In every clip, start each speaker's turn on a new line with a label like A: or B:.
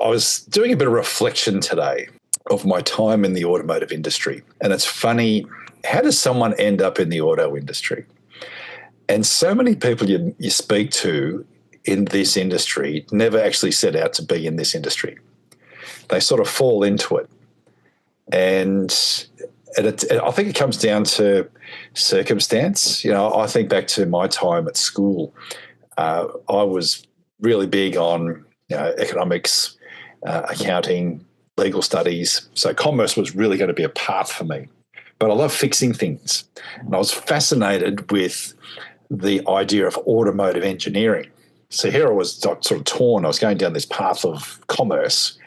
A: I was doing a bit of reflection today of my time in the automotive industry. And it's funny, how does someone end up in the auto industry? And so many people you speak to in this industry never actually set out to be in this industry. They sort of fall into it. And I think it comes down to circumstance. I think back to my time at school. I was really big on economics, accounting, legal studies. So commerce was really going to be a path for me. But I love fixing things. And I was fascinated with the idea of automotive engineering. So here I was sort of torn. I was going down this path of commerce,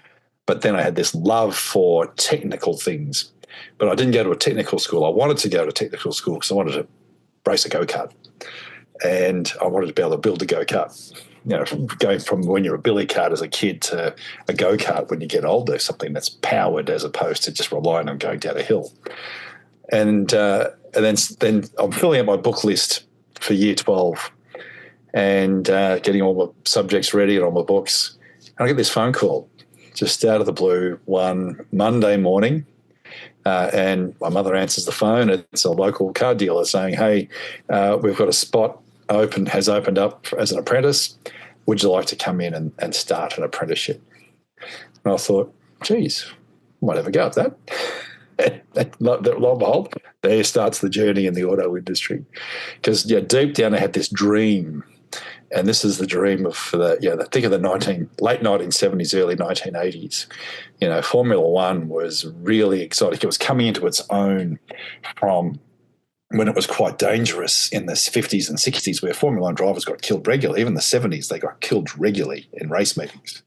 A: but then I had this love for technical things. But I didn't go to a technical school. I wanted to go to technical school because I wanted to race a go-kart. And I wanted to be able to build a go-kart. Going from when you're a billy cart as a kid to a go-kart when you get older, something that's powered as opposed to just relying on going down a hill. And then I'm filling out my book list for year 12 and getting all my subjects ready and all my books. And I get this phone call just out of the blue one Monday morning. And my mother answers the phone. It's a local car dealer saying, hey, we've got a spot has opened up as an apprentice. Would you like to come in and start an apprenticeship? And I thought, geez, I might have a go at that. And lo and behold, there starts the journey in the auto industry. Because deep down I had this dream, and this is the dream of think of the late 1970s, early 1980s. Formula One was really exotic. It was coming into its own from when it was quite dangerous in the 50s and 60s, where Formula One drivers got killed regularly. Even the 70s, they got killed regularly in race meetings.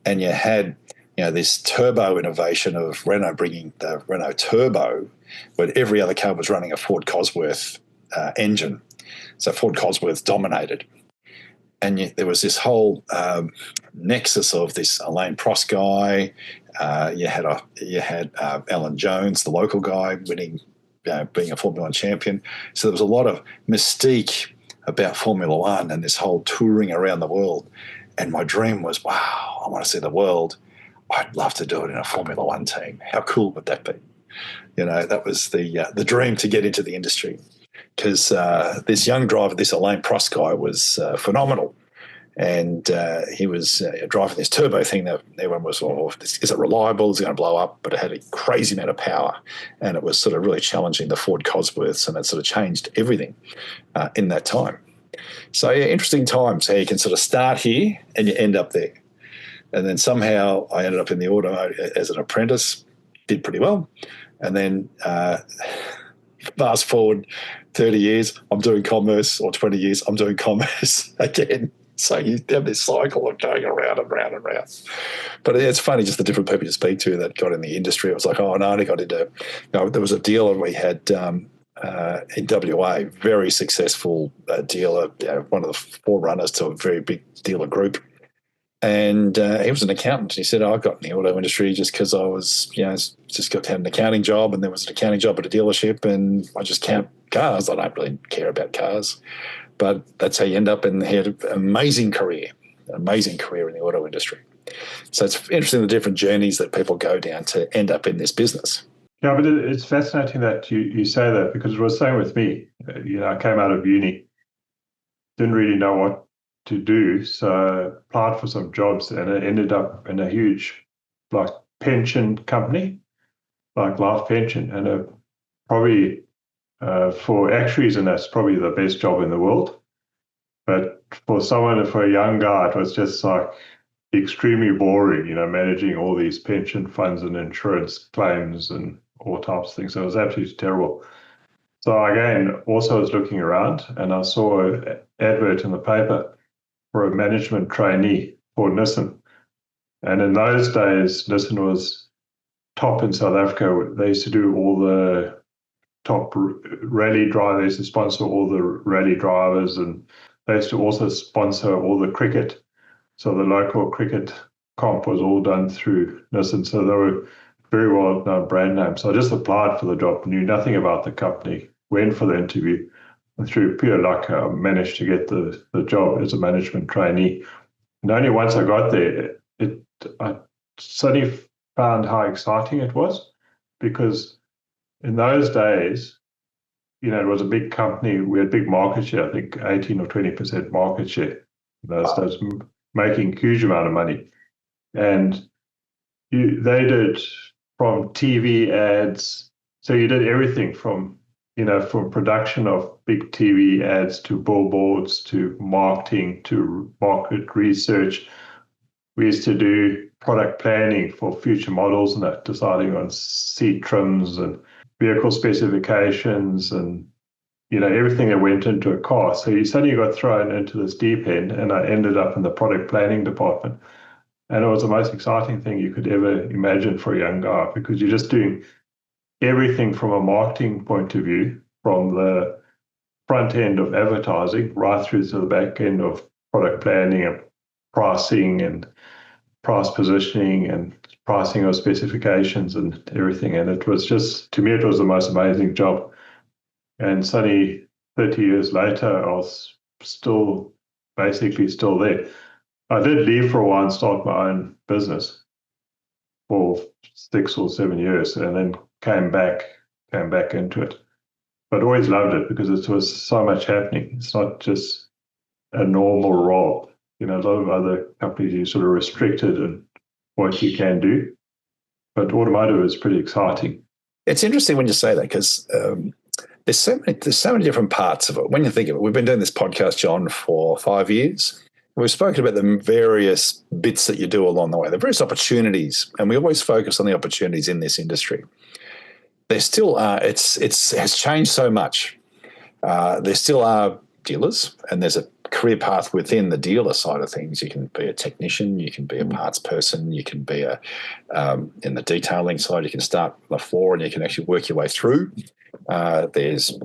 A: And you had this turbo innovation of Renault bringing the Renault Turbo, but every other car was running a Ford Cosworth engine. So Ford Cosworth dominated. And there was this whole nexus of this Alain Prost guy. You had Alan Jones, the local guy, winning, being a Formula One champion. So there was a lot of mystique about Formula One and this whole touring around the world. And my dream was, wow, I want to see the world. I'd love to do it in a Formula One team. How cool would that be? That was the dream to get into the industry. Because this young driver, this Alain Prost guy, was phenomenal. And he was driving this turbo thing that everyone was, is it reliable? Is it going to blow up? But it had a crazy amount of power. And it was sort of really challenging the Ford Cosworths, and it sort of changed everything in that time. So, interesting times how you can sort of start here and you end up there. And then somehow I ended up in the auto as an apprentice, did pretty well. And then fast forward 30 years, I'm doing commerce, or 20 years, I'm doing commerce again. So you have this cycle of going around and round and round. But it's funny, just the different people you speak to that got in the industry. It was like, I only got into, there was a dealer we had in WA, very successful dealer, one of the forerunners to a very big dealer group. And he was an accountant. He said, I got in the auto industry just because I was, just got to have an accounting job, and there was an accounting job at a dealership, and I just count cars. I don't really care about cars. But that's how you end up, and he had an amazing career in the auto industry. So it's interesting the different journeys that people go down to end up in this business.
B: Yeah, but it's fascinating that you say that, because it was the same with me. I came out of uni, didn't really know what to do, so applied for some jobs, and it ended up in a huge pension company, like life pension, and probably for actuaries, and that's probably the best job in the world. But for a young guy, it was just like extremely boring, managing all these pension funds and insurance claims and all types of things. So it was absolutely terrible. So again, also was looking around, and I saw an advert in the paper for a management trainee for Nissan. And in those days, Nissan was top in South Africa. They used to do all the top rally drivers. They used to sponsor all the rally drivers, and they used to also sponsor all the cricket. So the local cricket comp was all done through Nissan. So they were very well-known brand names. So I just applied for the job, knew nothing about the company, went for the interview, and through pure luck, I managed to get the job as a management trainee. And only once I got there, it I suddenly found how exciting it was, because in those days, it was a big company. We had big market share, I think 18 or 20% market share in those days, making a huge amount of money. And they did from TV ads. So you did everything from production of big TV ads to billboards to marketing to market research. We used to do product planning for future models and that, deciding on seat trims and vehicle specifications and everything that went into a car. So you suddenly got thrown into this deep end, and I ended up in the product planning department. And it was the most exciting thing you could ever imagine for a young guy, because you're just doing everything from a marketing point of view, from the front end of advertising right through to the back end of product planning and pricing and price positioning and pricing of specifications and everything. And it was just, to me, it was the most amazing job. And suddenly, 30 years later, I was basically still there. I did leave for a while and start my own business for 6 or 7 years, and then came back into it. But always loved it because it was so much happening. It's not just a normal role. A lot of other companies, you're sort of restricted in what you can do. But automotive is pretty exciting.
A: It's interesting when you say that, because there's so many different parts of it. When you think of it, we've been doing this podcast, John, for 5 years. We've spoken about the various bits that you do along the way, the various opportunities, and we always focus on the opportunities in this industry. There still are. It has changed so much. There still are dealers, and there's a career path within the dealer side of things. You can be a technician, you can be a parts person, you can be in the detailing side. You can start on the floor, and you can actually work your way through. There's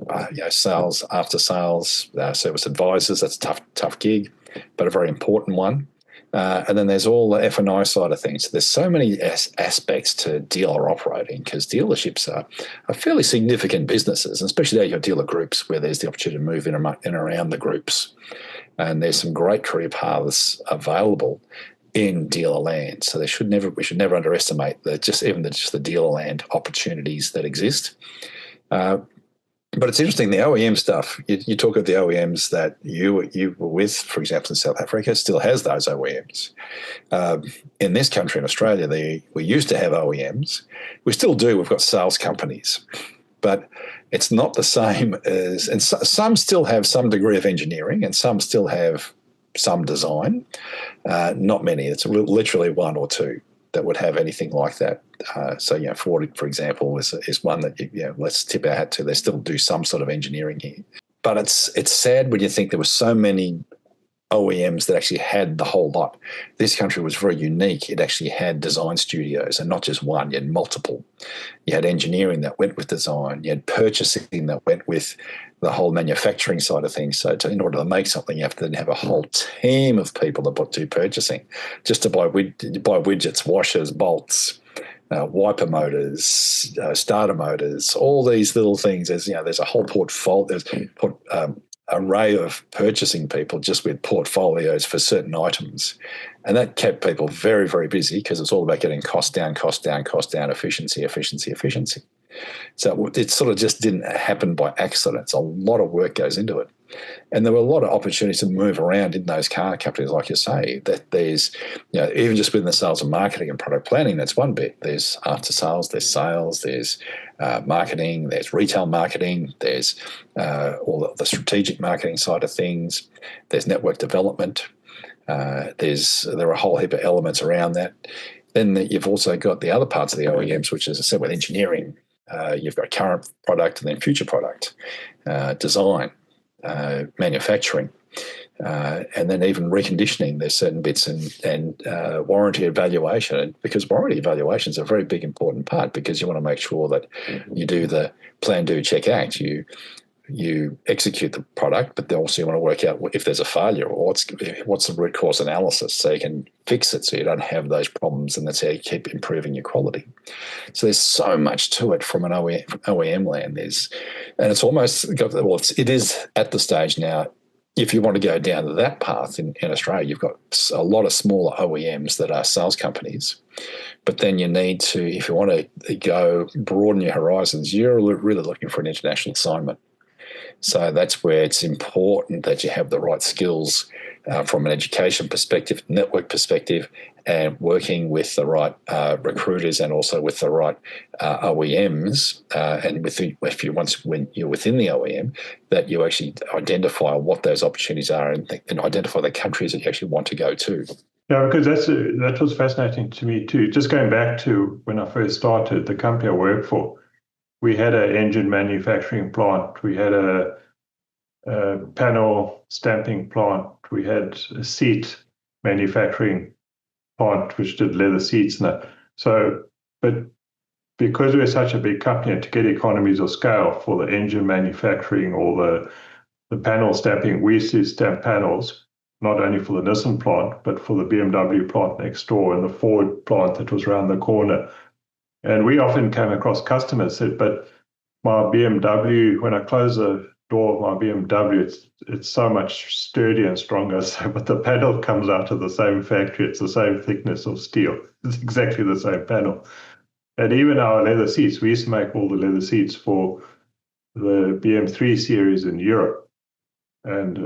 A: sales, after sales, service advisors. That's a tough gig, but a very important one. And then there's all the F&I side of things. There's so many aspects to dealer operating, because dealerships are fairly significant businesses, and especially there you've got dealer groups where there's the opportunity to move in and around the groups. And there's some great career paths available in dealer land. So we should never underestimate just the dealer land opportunities that exist. But it's interesting, the OEM stuff. You talk of the OEMs that you were with, for example, in South Africa, still has those OEMs. In this country, in Australia, we used to have OEMs. We still do. We've got sales companies. But it's not the same as, and some still have some degree of engineering, and some still have some design. Not many. It's literally one or two that would have anything like that. Ford, for example, is one that let's tip our hat to. They still do some sort of engineering here. But it's sad when you think there were so many OEMs that actually had the whole lot. This country was very unique. It actually had design studios, and not just one. You had multiple. You had engineering that went with design. You had purchasing that went with the whole manufacturing side of things. So in order to make something, you have to then have a whole team of people that do purchasing, just to buy widgets, washers, bolts, wiper motors, starter motors, all these little things. There's a whole portfolio. There's array of purchasing people just with portfolios for certain items, and that kept people very, very busy, because it's all about getting cost down, efficiency. So it sort of just didn't happen by accident. A lot of work goes into it. And there were a lot of opportunities to move around in those car companies, like you say, that there's, even just within the sales and marketing and product planning, that's one bit. There's after sales, there's marketing, there's retail marketing, there's all the strategic marketing side of things, there's network development. There are a whole heap of elements around that. Then you've also got the other parts of the OEMs, which, as I said, with engineering, you've got current product and then future product, design, manufacturing, and then even reconditioning. There's certain bits and warranty evaluation, because warranty evaluation is a very big important part, because you want to make sure that you do the plan, do, check, act. You execute the product, but then also you want to work out if there's a failure, or what's the root cause analysis, so you can fix it so you don't have those problems, and that's how you keep improving your quality. So there's so much to it from an OEM land. And it's almost it is at the stage now if you want to go down that path in Australia, you've got a lot of smaller OEMs that are sales companies. But then you need to, if you want to go broaden your horizons, you're really looking for an international assignment. So that's where it's important that you have the right skills from an education perspective, network perspective, and working with the right recruiters and also with the right OEMs. When you're within the OEM, that you actually identify what those opportunities are and identify the countries that you actually want to go to.
B: Yeah, because that was fascinating to me too. Just going back to when I first started, the company I worked for, we had an engine manufacturing plant, we had a panel stamping plant, we had a seat manufacturing plant which did leather seats and that. So, but because we're such a big company, and to get economies of scale for the engine manufacturing or the panel stamping, we used to stamp panels not only for the Nissan plant, but for the BMW plant next door and the Ford plant that was around the corner. And we often came across customers said, but my BMW, when I close the door of my BMW, it's so much sturdier and stronger. So, but the panel comes out of the same factory. It's the same thickness of steel. It's exactly the same panel. And even our leather seats, we used to make all the leather seats for the BM3 series in Europe. And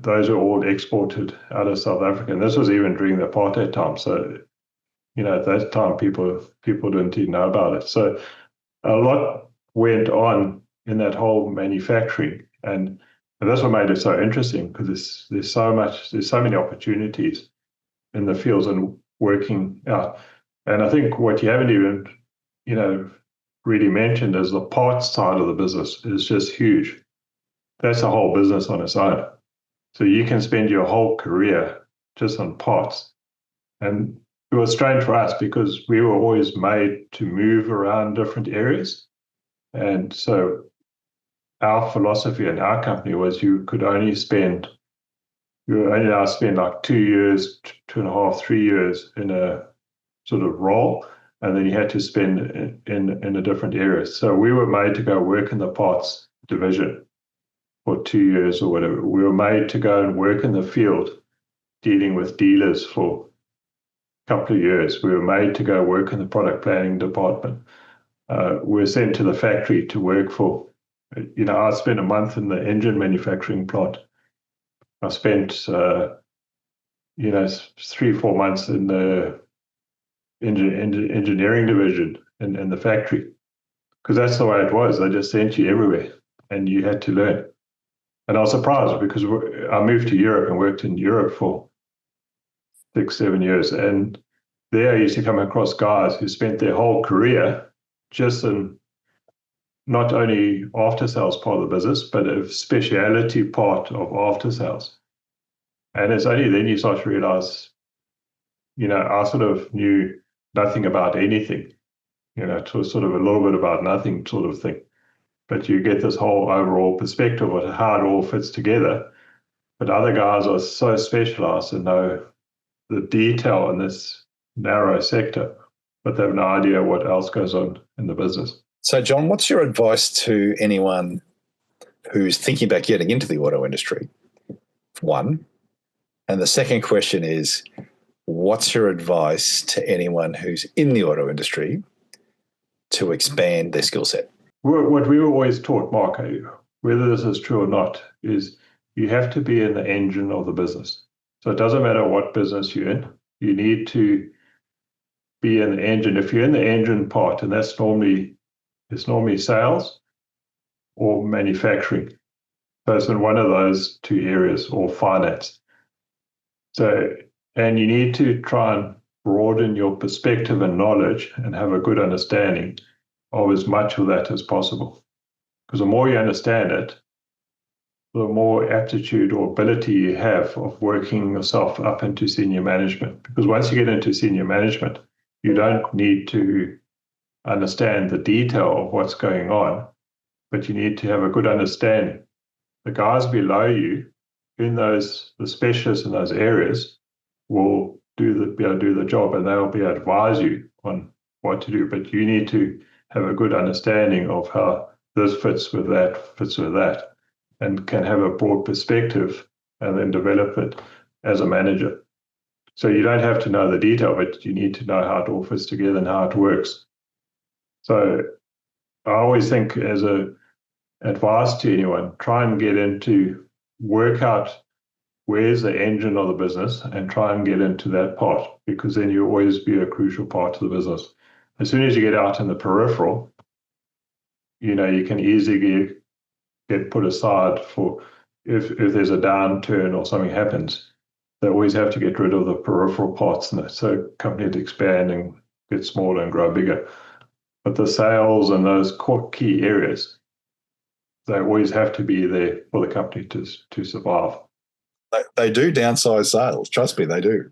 B: those are all exported out of South Africa. And this was even during the apartheid time. So, at that time, people didn't even know about it. So a lot went on in that whole manufacturing. And that's what made it so interesting, because there's so many opportunities in the fields and working out. And I think what you haven't even, really mentioned is the parts side of the business is just huge. That's a whole business on its own. So you can spend your whole career just on parts. And it was strange for us because we were always made to move around different areas. And so our philosophy in our company was you were only allowed to spend like 2 years, 2.5, 3 years in a sort of role, and then you had to spend in a different area. So we were made to go work in the parts division for 2 years or whatever. We were made to go and work in the field dealing with dealers for a couple of years. We were made to go work in the product planning department. We were sent to the factory to work for, I spent a month in the engine manufacturing plant. I spent, 3-4 months in the engineering division in the factory, because that's the way it was. They just sent you everywhere and you had to learn. And I was surprised because I moved to Europe and worked in Europe for 6-7 years. And there I used to come across guys who spent their whole career just in not only after sales part of the business, but a speciality part of after sales. And it's only then you start to realize, I sort of knew nothing about anything. It was sort of a little bit about nothing sort of thing. But you get this whole overall perspective of how it all fits together. But other guys are so specialized and know the detail in this narrow sector, but they have no idea what else goes on in the business.
A: So, John, what's your advice to anyone who's thinking about getting into the auto industry? One. And the second question is, what's your advice to anyone who's in the auto industry to expand their skill set?
B: What we were always taught, Mark, whether this is true or not, is you have to be in the engine of the business. So it doesn't matter what business you're in, you need to be in the engine. If you're in the engine part, and it's normally sales or manufacturing. So it's in one of those two areas, or finance. So, and you need to try and broaden your perspective and knowledge and have a good understanding of as much of that as possible. Because the more you understand it, the more aptitude or ability you have of working yourself up into senior management. Because once you get into senior management, you don't need to understand the detail of what's going on, but you need to have a good understanding. The guys below you, the specialists in those areas, will be able to do the job, and they'll be able to advise you on what to do. But you need to have a good understanding of how this fits with that, and can have a broad perspective and then develop it as a manager. So you don't have to know the detail, but you need to know how it all fits together and how it works. So I always think as a advice to anyone, try and get into work out where's the engine of the business and try and get into that part, because then you always be a crucial part of the business. As soon as you get out in the peripheral, you can easily get put aside for if there's a downturn or something happens. They always have to get rid of the peripheral parts, and so companies expand and get smaller and grow bigger. But the sales and those core key areas, they always have to be there for the company to survive.
A: They do downsize sales. Trust me, they do.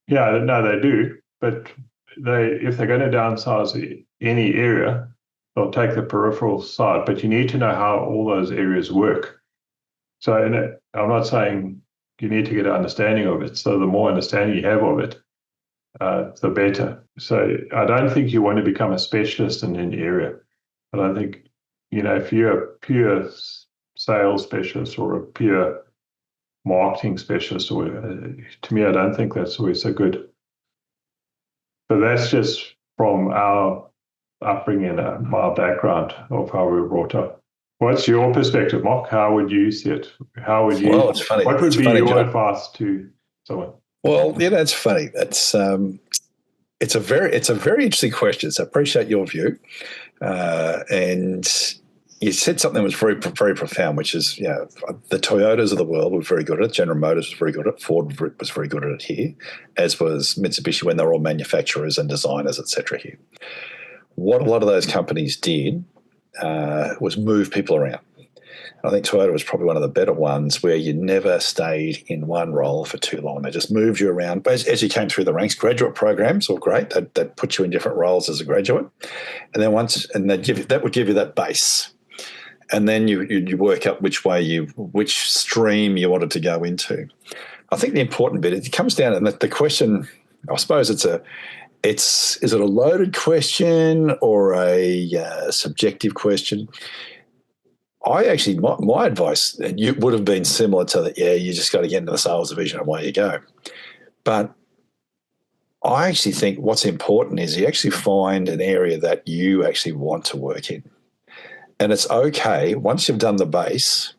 B: Yeah, no, they do. But if they're going to downsize any area, they'll take the peripheral side. But you need to know how all those areas work. So I'm not saying you need to get an understanding of it. So the more understanding you have of it, the better. So I don't think you want to become a specialist in any area. But I think, if you're a pure sales specialist or a pure marketing specialist, or to me, I don't think that's always so good. But that's just from our upbringing, my background of how we were brought up. What's your perspective, Mark? How would you see it? How would you?
A: Well, it's funny.
B: What would
A: it's
B: be
A: funny,
B: your
A: John.
B: advice to someone?
A: Well, it's funny. It's a very interesting question. So I appreciate your view, and you said something that was very, very profound, which is, the Toyotas of the world were very good at it. General Motors was very good at it. Ford was very good at it here, as was Mitsubishi when they were all manufacturers and designers, etc. here. What a lot of those companies did was move people around. I think Toyota was probably one of the better ones where you never stayed in one role for too long. They just moved you around. As you came through the ranks, graduate programs were great. They'd put you in different roles as a graduate. And then that would give you that base. And then you work up which stream you wanted to go into. I think the important bit, it comes down, and the question, I suppose is it a loaded question or a subjective question? I actually, my advice would have been similar to that. Yeah, you just got to get into the sales division and away you go. But I actually think what's important is you actually find an area that you actually want to work in. And it's okay, once you've done the base,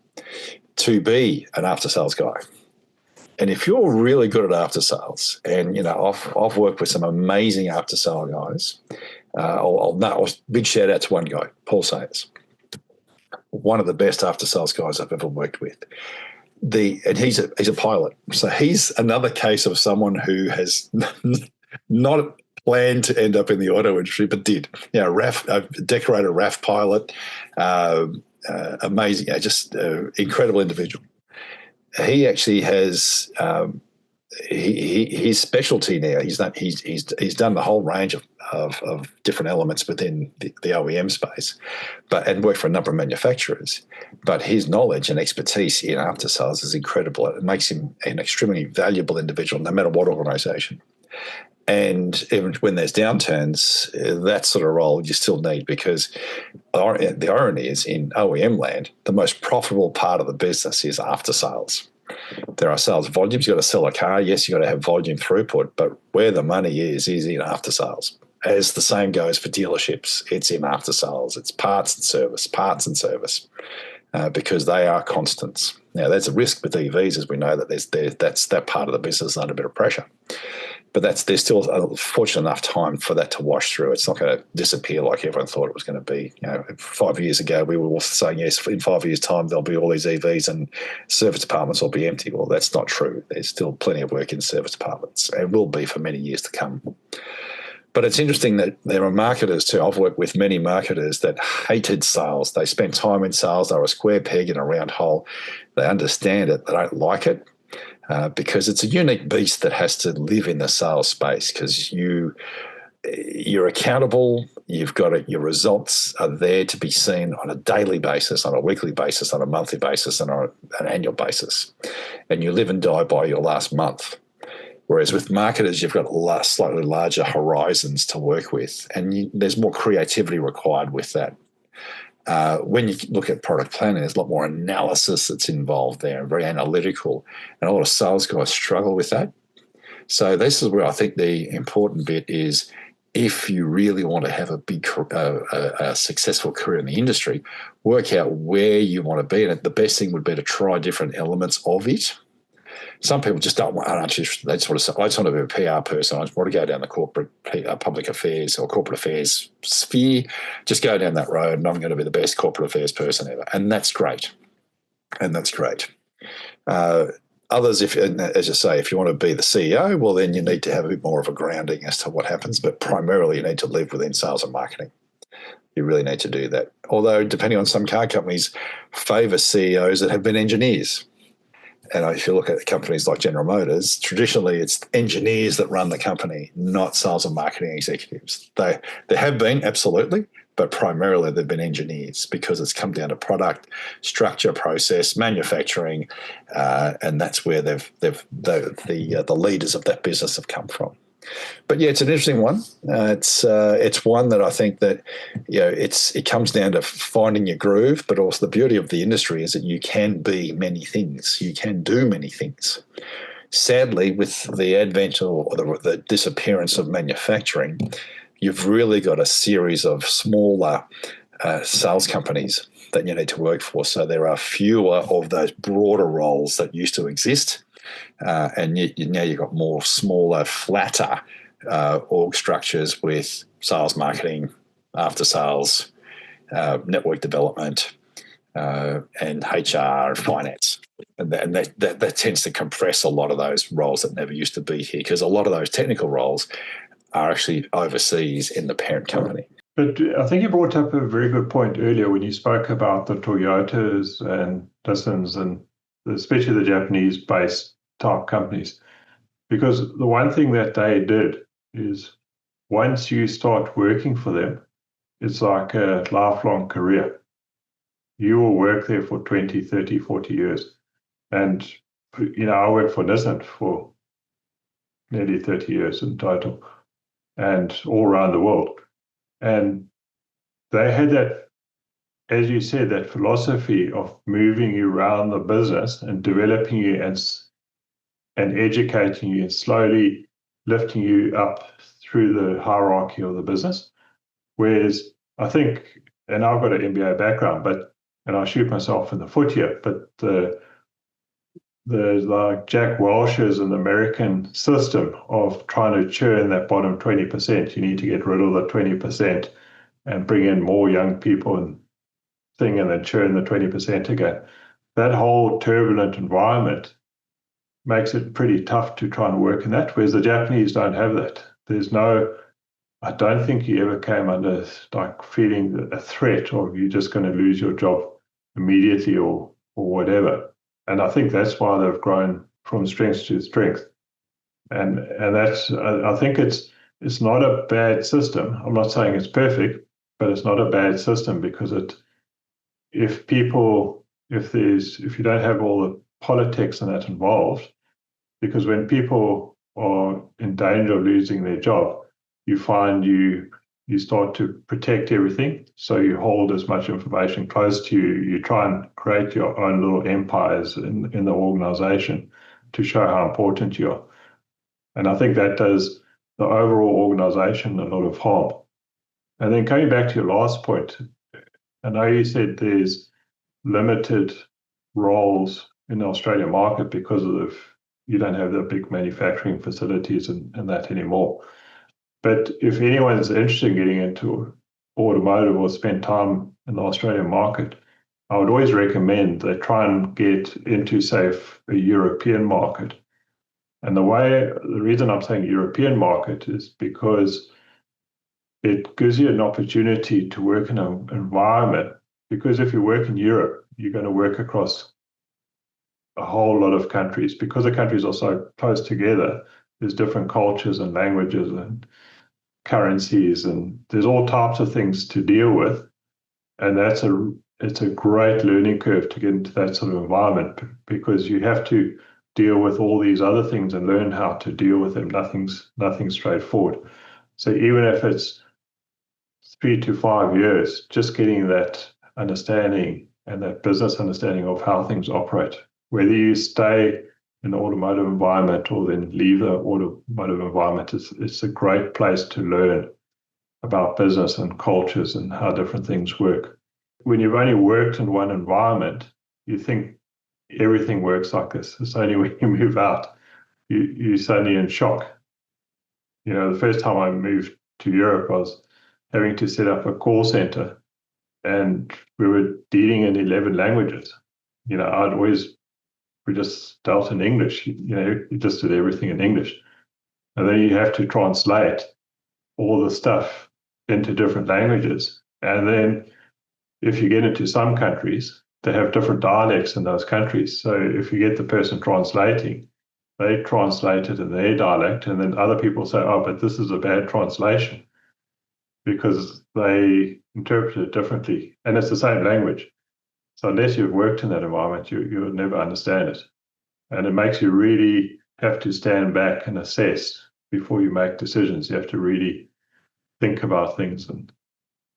A: to be an after-sales guy. And if you're really good at after-sales, and, I've worked with some amazing after-sale guys. Big shout out to one guy, Paul Sayers. One of the best after-sales guys I've ever worked with. And he's a pilot. So he's another case of someone who has not planned to end up in the auto industry, but did. Decorated RAF pilot, amazing, just incredible individual. He actually has his specialty now. He's done the whole range of different elements within the OEM space, and worked for a number of manufacturers. But his knowledge and expertise in after sales is incredible. It makes him an extremely valuable individual, no matter what organisation. And even when there's downturns, that sort of role you still need, because the irony is, in OEM land, the most profitable part of the business is after sales. There are sales volumes. You've got to sell a car. Yes, you've got to have volume throughput, but where the money is in after sales. As the same goes for dealerships, it's in after sales. It's parts and service, because they are constants. Now, there's a risk with EVs, as we know, that's that part of the business under a bit of pressure. But there's still a fortunate enough time for that to wash through. It's not going to disappear like everyone thought it was going to be. 5 years ago, we were all saying, yes, in 5 years' time, there'll be all these EVs and service departments will be empty. Well, that's not true. There's still plenty of work in service departments, and will be for many years to come. But it's interesting that there are marketers too. I've worked with many marketers that hated sales. They spent time in sales. They were a square peg in a round hole. They understand it. They don't like it. Because it's a unique beast that has to live in the sales space, because you're accountable. You've got it. Your results are there to be seen on a daily basis, on a weekly basis, on a monthly basis, and on an annual basis. And you live and die by your last month. Whereas with marketers, you've got slightly larger horizons to work with, and there's more creativity required with that. When you look at product planning, there's a lot more analysis that's involved there, very analytical, and a lot of sales guys struggle with that. So this is where I think the important bit is, if you really want to have a successful career in the industry, work out where you want to be. And the best thing would be to try different elements of it. Some people just don't want, they just want to say, I just want to be a PR person. I just want to go down the corporate public affairs or corporate affairs sphere, just go down that road and I'm going to be the best corporate affairs person ever. And that's great. Others, as you say, if you want to be the CEO, well, then you need to have a bit more of a grounding as to what happens. But primarily, you need to live within sales and marketing. You really need to do that. Although, depending on some car companies, favour CEOs that have been engineers. And if you look at companies like General Motors, traditionally it's engineers that run the company, not sales and marketing executives. They have been, absolutely, but primarily they've been engineers because it's come down to product, structure, process, manufacturing, and that's where the leaders of that business have come from. But yeah, it's an interesting one. It's one that I think that it comes down to finding your groove, but also the beauty of the industry is that you can be many things. You can do many things. Sadly, with the advent or the disappearance of manufacturing, you've really got a series of smaller sales companies that you need to work for. So there are fewer of those broader roles that used to exist. And now you've got more smaller, flatter org structures with sales, marketing, after sales, network development, and HR and finance. And that tends to compress a lot of those roles that never used to be here, because a lot of those technical roles are actually overseas in the parent company.
B: But I think you brought up a very good point earlier when you spoke about the Toyotas and Nissans and especially the Japanese-based type companies. Because the one thing that they did is once you start working for them, it's like a lifelong career. You will work there for 20, 30, 40 years. And, I worked for Nissan for nearly 30 years in total and all around the world. And they had that, as you said, that philosophy of moving you around the business and developing you and educating you and slowly lifting you up through the hierarchy of the business. Whereas I think, and I've got an MBA background, and I shoot myself in the foot here, but the like Jack Welch's and the American system of trying to churn that bottom 20%, you need to get rid of the 20% and bring in more young people and then churn the 20% again. That whole turbulent environment makes it pretty tough to try and work in that, whereas the Japanese don't have that. I don't think you ever came under like feeling a threat or you're just going to lose your job immediately or whatever. And I think that's why they've grown from strength to strength. And that's, I think it's not a bad system. I'm not saying it's perfect, but it's not a bad system because if you don't have all the politics and that involved, because when people are in danger of losing their job, you find you start to protect everything. So you hold as much information close to you. You try and create your own little empires in the organization to show how important you are. And I think that does the overall organization a lot of harm. And then coming back to your last point, I know you said there's limited roles in the Australian market because you don't have the big manufacturing facilities and that anymore. But if anyone's interested in getting into automotive or spend time in the Australian market, I would always recommend they try and get into, say, a European market. And the reason I'm saying European market is because it gives you an opportunity to work in an environment. Because if you work in Europe, you're going to work across a whole lot of countries. Because the countries are so close together, there's different cultures and languages and currencies, and there's all types of things to deal with. And it's a great learning curve to get into that sort of environment because you have to deal with all these other things and learn how to deal with them. Nothing's straightforward. So even if it's 3 to 5 years, just getting that understanding and that business understanding of how things operate. Whether you stay in the automotive environment or then leave the automotive environment, it's a great place to learn about business and cultures and how different things work. When you've only worked in one environment, you think everything works like this. It's only when you move out, you're suddenly in shock. The first time I moved to Europe, I was having to set up a call center, and we were dealing in 11 languages. We just dealt in English. You just did everything in English. And then you have to translate all the stuff into different languages. And then if you get into some countries, they have different dialects in those countries. So if you get the person translating, they translate it in their dialect, and then other people say, oh, but this is a bad translation because they interpret it differently. And it's the same language. So unless you've worked in that environment, you'll never understand it. And it makes you really have to stand back and assess before you make decisions. You have to really think about things and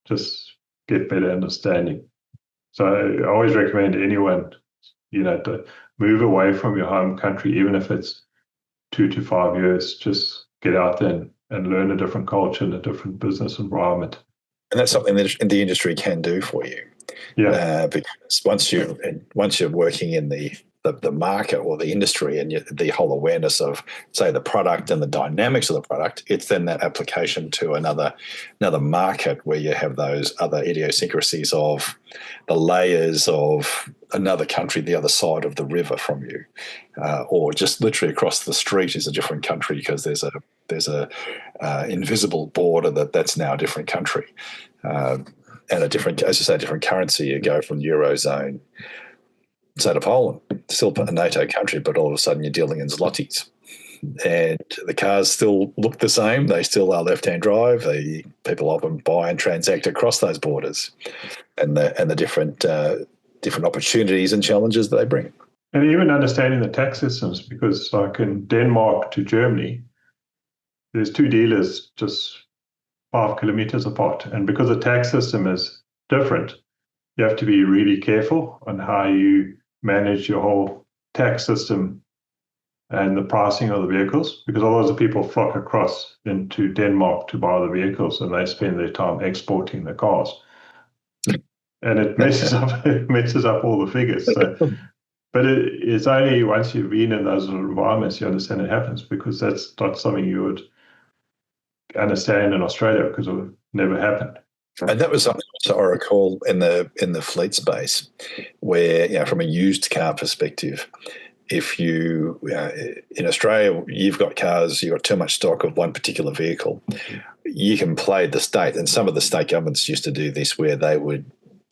B: just get better understanding. So I always recommend anyone, to move away from your home country, even if it's 2 to 5 years, just get out there and learn a different culture and a different business environment.
A: And that's something that the industry can do for you.
B: Yeah.
A: Because once you're working in the market or the industry and the whole awareness of, say, the product and the dynamics of the product, it's then that application to another market where you have those other idiosyncrasies of the layers of another country the other side of the river from you, or just literally across the street is a different country because there's a invisible border that's now a different country. And a different, as you say, different currency. You go from Eurozone, say, to Poland, still a NATO country, but all of a sudden you're dealing in zlotys. And the cars still look the same. They still are left-hand drive. People often buy and transact across those borders, and the different opportunities and challenges that they bring.
B: And even understanding the tax systems, because like in Denmark to Germany, there's 2 dealers just 5 kilometers apart. And because the tax system is different, you have to be really careful on how you manage your whole tax system and the pricing of the vehicles, because otherwise the people flock across into Denmark to buy the vehicles and they spend their time exporting the cars. And it messes up all the figures. So, but it's only once you've been in those environments you understand it happens, because that's not something you would understand in Australia because it would never happened.
A: And that was something I recall in the fleet space, where from a used car perspective, if you in Australia you've got cars, you've got too much stock of one particular vehicle, you can play the state, and some of the state governments used to do this, where they would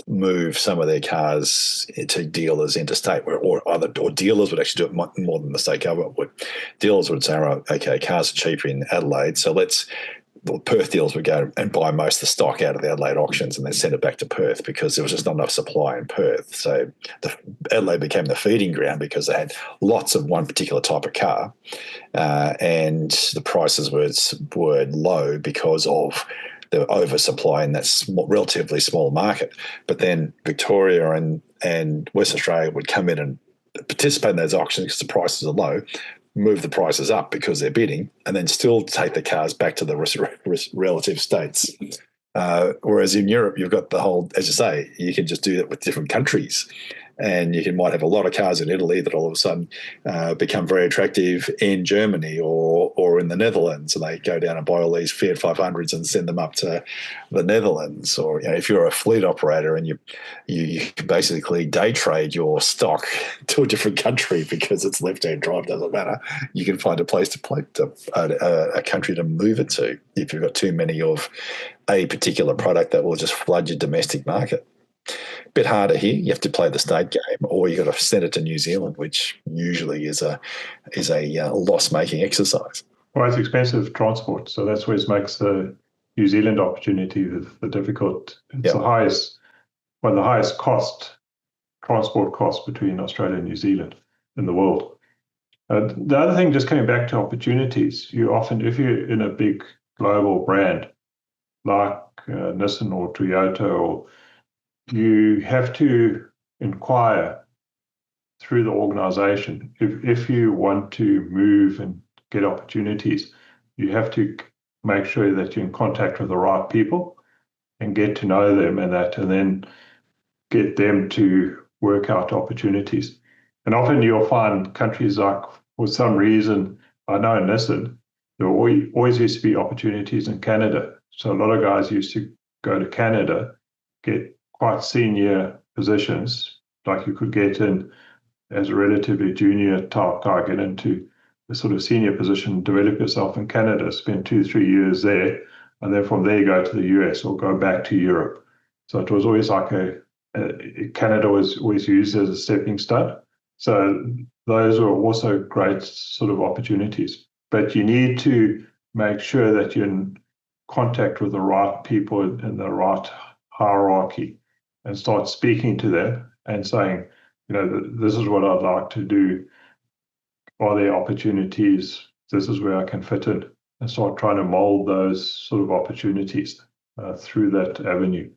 A: move some of their cars to dealers interstate, or dealers would actually do it more than the state government would. Dealers would say, right, okay, cars are cheaper in Adelaide, so Perth dealers would go and buy most of the stock out of the Adelaide auctions and then send it back to Perth, because there was just not enough supply in Perth. So Adelaide became the feeding ground because they had lots of one particular type of car, and the prices were low because of the oversupply in that relatively small market. But then Victoria and West Australia would come in and participate in those auctions because the prices are low, move the prices up because they're bidding, and then still take the cars back to the relative states. Whereas in Europe, you've got the whole, as you say, you can just do that with different countries. And you might have a lot of cars in Italy that all of a sudden become very attractive in Germany or in the Netherlands, and they go down and buy all these Fiat 500s and send them up to the Netherlands. Or if you're a fleet operator and you basically day trade your stock to a different country because it's left-hand drive, doesn't matter. You can find a place a country to move it to if you've got too many of a particular product that will just flood your domestic market. Bit harder here. You have to play the state game, or you got to send it to New Zealand, which usually is a loss-making exercise.
B: Well, it's expensive transport, so that's where it makes the New Zealand opportunity the difficult. It's the highest, one of the highest transport costs between Australia and New Zealand in the world. The other thing, just coming back to opportunities, you often, if you're in a big global brand like Nissan or Toyota or you have to inquire through the organization. If you want to move and get opportunities, you have to make sure that you're in contact with the right people and get to know them and then get them to work out opportunities. And often you'll find countries like, for some reason, I know in Nissan, there always used to be opportunities in Canada. So a lot of guys used to go to Canada, get quite senior positions, like you could get in as a relatively junior type guy, get into a sort of senior position, develop yourself in Canada, spend 2-3 years there, and then from there go to the US or go back to Europe. So it was always like Canada was always used as a stepping stone. So those are also great sort of opportunities. But you need to make sure that you're in contact with the right people in the right hierarchy and start speaking to them and saying, this is what I'd like to do. Are there opportunities? This is where I can fit in, and start trying to mold those sort of opportunities through that avenue.